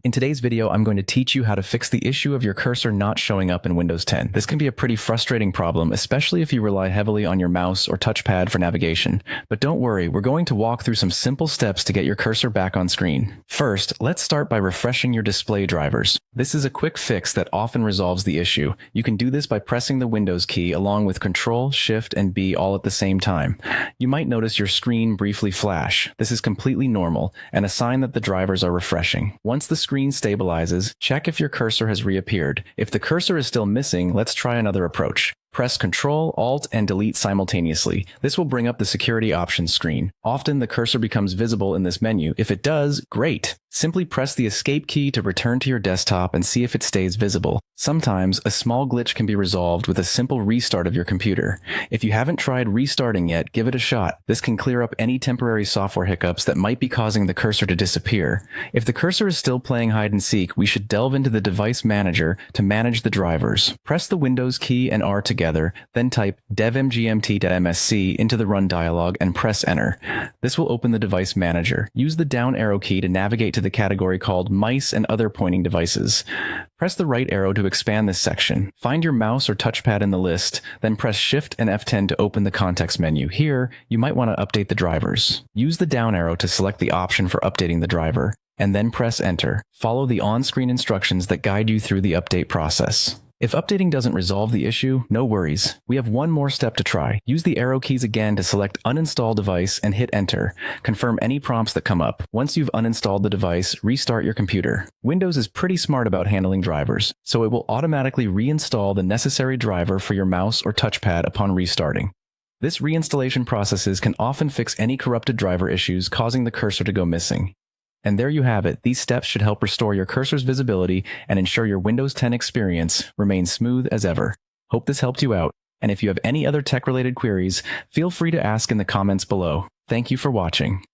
In today's video, I'm going to teach you how to fix the issue of your cursor not showing up in Windows 10. This can be a pretty frustrating problem, especially if you rely heavily on your mouse or touchpad for navigation. But don't worry, we're going to walk through some simple steps to get your cursor back on screen. First, let's start by refreshing your display drivers. This is a quick fix that often resolves the issue. You can do this by pressing the Windows key along with Control, Shift, and B all at the same time. You might notice your screen briefly flash. This is completely normal and a sign that the drivers are refreshing. Once the screen stabilizes, check if your cursor has reappeared. If the cursor is still missing, let's try another approach. Press Ctrl, Alt, and Delete simultaneously. This will bring up the security options screen. Often the cursor becomes visible in this menu. If it does, great! Simply press the Escape key to return to your desktop and see if it stays visible. Sometimes, a small glitch can be resolved with a simple restart of your computer. If you haven't tried restarting yet, give it a shot. This can clear up any temporary software hiccups that might be causing the cursor to disappear. If the cursor is still playing hide and seek, we should delve into the device manager to manage the drivers. Press the Windows key and R together, then type devmgmt.msc into the Run dialog and press Enter. This will open the device manager. Use the down arrow key to navigate to the category called Mice and Other Pointing Devices. Press the right arrow to expand this section. Find your mouse or touchpad in the list, then press Shift and F10 to open the context menu. Here, you might want to update the drivers. Use the down arrow to select the option for updating the driver, and then press Enter. Follow the on-screen instructions that guide you through the update process. If updating doesn't resolve the issue, no worries. We have one more step to try. Use the arrow keys again to select Uninstall Device and hit Enter. Confirm any prompts that come up. Once you've uninstalled the device, restart your computer. Windows is pretty smart about handling drivers, so it will automatically reinstall the necessary driver for your mouse or touchpad upon restarting. This reinstallation process can often fix any corrupted driver issues causing the cursor to go missing. And there you have it. These steps should help restore your cursor's visibility and ensure your Windows 10 experience remains smooth as ever. Hope this helped you out. And if you have any other tech-related queries, feel free to ask in the comments below. Thank you for watching.